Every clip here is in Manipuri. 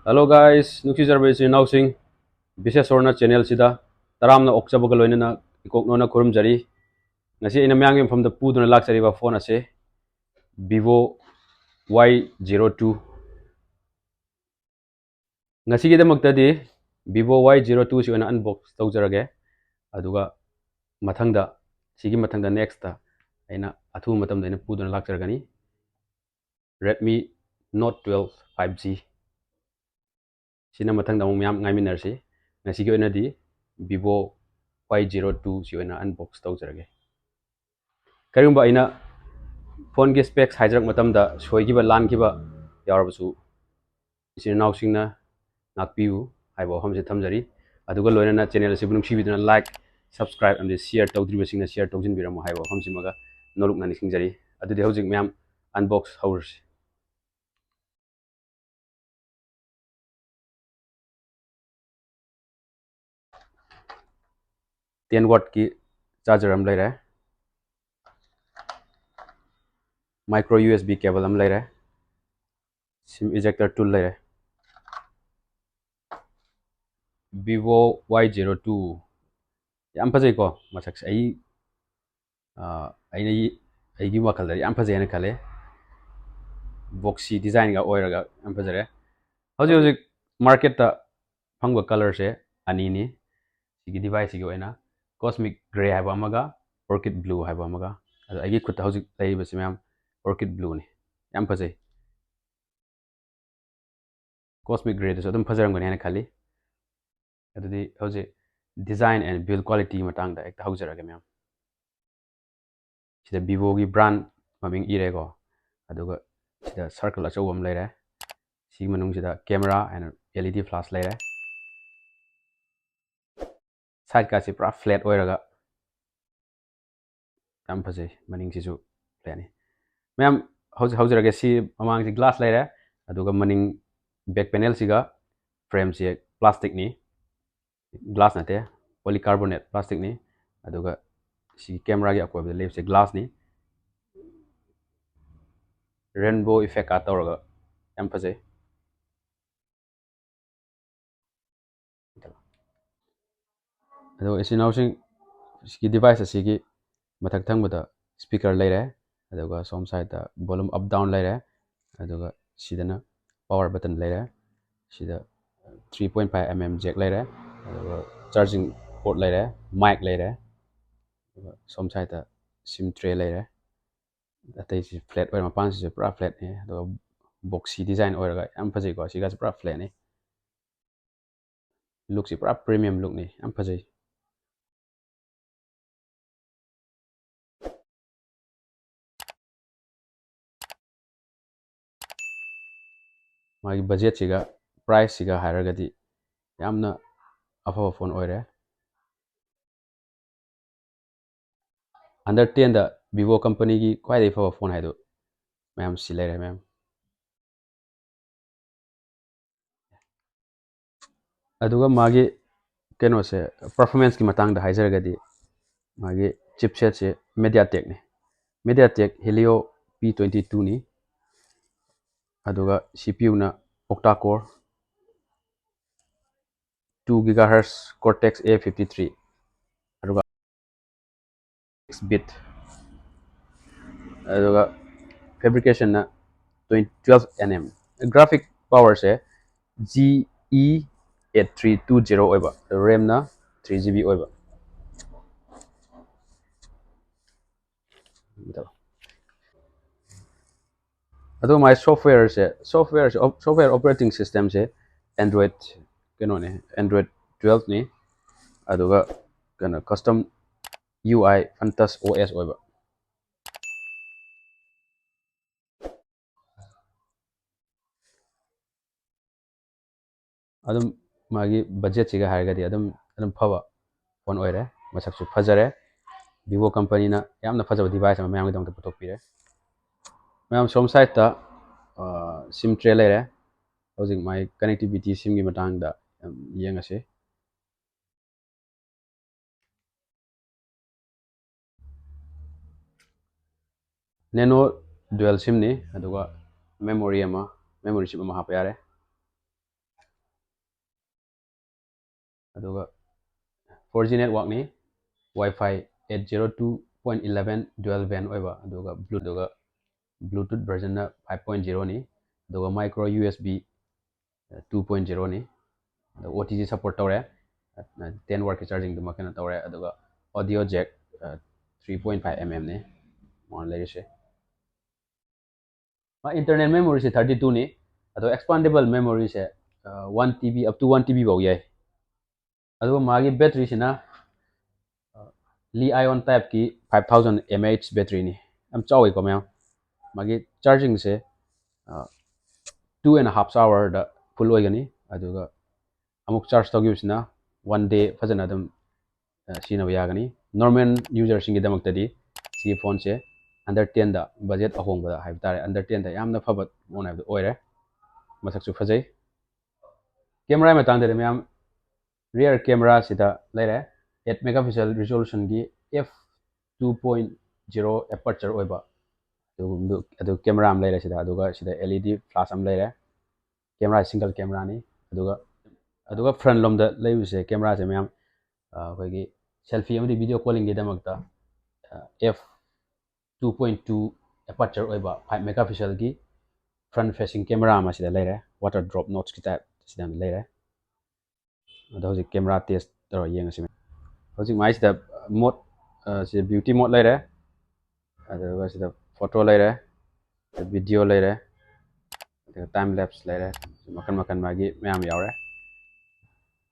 Hello guys, nuksizarbe si nausing Bishesorna channel sida taramna okchabaga loinana ikoknona kurum jari ngasi ina myang from the puduna laksari ba phone ase Vivo Y02 ngasi gida maktadi Vivo Y02 si ona unbox tawjarage aduga mathangda sigi mathangda next ta aina athu matamda ina puduna lakjaragani Redmi Note 12 5G sina mathangda mong myam ngai minarsi ngasi gi ona di Vivo Y02 si ona unbox tawjarage karumba ina phone ki specs haijarak matamda soigiba langiba yawarbasu isin nausingna nakpiu haibo hamse thamjari aduga loinana channel se bunung sibiduna like subscribe and share tawdribasingna share tawjin biramo haibo hamsimaga nolokna nisingjari adudi hojik myam unbox hours 10 watt ki charger am laira micro usb cable am laira sim ejector tool laira Vivo Y02 yam phajai ko masak ai aina aigi wakal yam phajai na khale boxy design ga oiraga yam phajare hojik market ta phangba color se ani ni sigi device sigi oina cosmic gray haiba amaga orchid blue haiba amaga adu aigi khutta hojik laiba simam orchid blue ni yam phajai cosmic gray to adum phajaram gani na khali adudi hojik design and build quality matang da ekta hojaraga myam sida Vivo gi brand maming irego aduga sida circle achawam laire si manung sida camera and LED flash laire side ka si pura flat oiraga yam phajai maning sisu flat ni मैम हौजरगे सी ममांग से ग्लास लेरे अदुगा मनिंग बैक पैनल सिगा फ्रेम से प्लास्टिक नि ग्लास नते पॉलीकार्बोनेट प्लास्टिक नि अदुगा सी कैमरा गे अकोब लेफ्ट से ग्लास नि रेनबो इफेक्ट का तौरगा यम फजे अदो इसी नाउसिंग सी डिवाइस असिगी मथक थंगबदा स्पीकर लेरे अदुगा सोम साइड दा वॉल्यूम अप डाउन लेरे अदुगा सीदना पावर बटन लेरे सीदा 3.5 mm jack लेरे अदुगा चार्जिंग पोर्ट लेरे माइक लेरे सोम साइड दा सिम ट्रे लेरे अतै सी फ्लैट ओर मपान से पूरा फ्लैट ने अदुगा बॉक्सी डिजाइन ओरगा यम फजे को सिगा पूरा फ्लैट ने लुक से पूरा प्रीमियम लुक ने यम फजे मागी बजेट सिगा प्राइस सिगा हायरगदी यामना अफा फोन ओरे अंडर 10 दा Vivo कंपनी की क्वाइ अफा फोन हाइदो मैम सी लेरे मैम अदुगा मागी केनो से परफॉर्मेंस की मतंग दा हाइजरगदी मागी चिपसेट से MediaTek Helio P22 ni aduga CPU na octa core 2 GHz Cortex A53 aduga 6 bit aduga fabrication na 12 nm graphic power se GE8320 oiba RAM na 3GB oiba ado my software operating system se Android keno ne Android 12 ni aduga kana custom UI Fantas OS oiba adum magi budget siga hargadi adum phaba phone oire masaksu phajare Vivo company na yamna phajaba device ma mayam gidam putok pire mayam som site ta sim tray lere hojik my connectivity sim gi matang da yengase nano dual sim ni aduga memory chip ma hapa yare ꯑꯗꯨꯒ 4G ꯅꯦꯠꯋꯥꯛꯅꯤ Wi-Fi 802.11 dual band ꯑꯣꯏꯕ ꯑꯗꯨꯒ Bluetooth version 5.0 ꯅꯤ ꯑꯗꯨꯒ micro USB 2.0 ꯅꯤ ꯑꯗꯨꯒ OTG support ꯇꯧꯔꯦ 10 watt charging ꯗꯨꯃ ꯀꯩꯅꯣ ꯇꯧꯔꯦ ꯑꯗꯨꯒ audio jack 3.5 mm ꯅꯤ ꯃꯣꯟ ꯂꯩꯔꯤꯁꯦ internal memory ꯁꯦ 32 ꯅꯤ ꯑꯗꯣ expandable memory say 1 TB up to 1 TB ꯐꯥꯎ ꯌꯥꯏ ꯑꯗꯨꯒ ꯃꯥꯒꯤ battery ꯁꯤꯅ Li-ion type की 5000 mAh battery ni am chawi ko ma'am magi charging se 2.5 hour da full oigani aduga amuk charge togibsina 1 day fajana dum sina yagani normal user singi damak tadi si phone se under 10 da budget ahong ba haib tare under 10 da yamna fabat mon haib oire masak su fajai camera ma tang de ma'am rear camera sida lere 8 megapixel resolution gi f 2.0 aperture oiba adu camera am leire sida LED flash am leire camera single camera ni aduga front lom da leuse camera se ma'am khoi selfie amadi video calling gi damakta f 2.2 aperture oiba 5 megapixel gi front facing camera ma sida leire water drop notch ki type sida leire ado hoji camera test taro yengasi hoji mai sida mode sida beauty mode leire aduga sida photo leire video leire time lapse leire makan magi ma'am yaure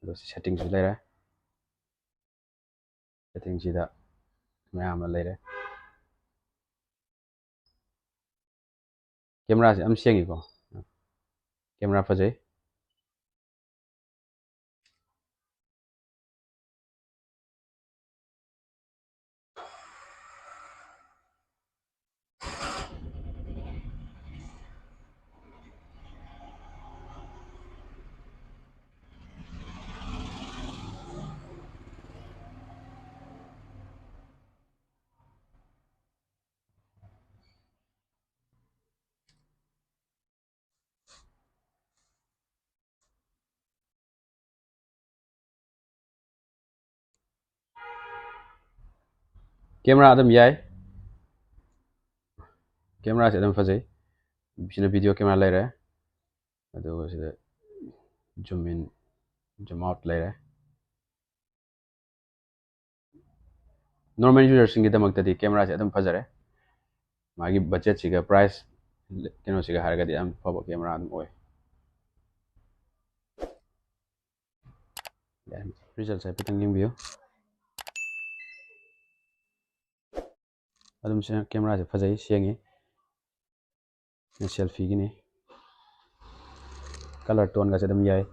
ado settings leire settings sida ma'am leire camera se am sengi ko camera fajai camera adam yai camera se adam fajai sida video camera leire aduga sida zoom in zoom out leire normal user singi damak tadi camera se adam fajare magi budget siga price keno siga haragadi am fabo camera adam oi result sai petang yung view adum se camera se fajai sengi selfie gini color tone ga se adam yai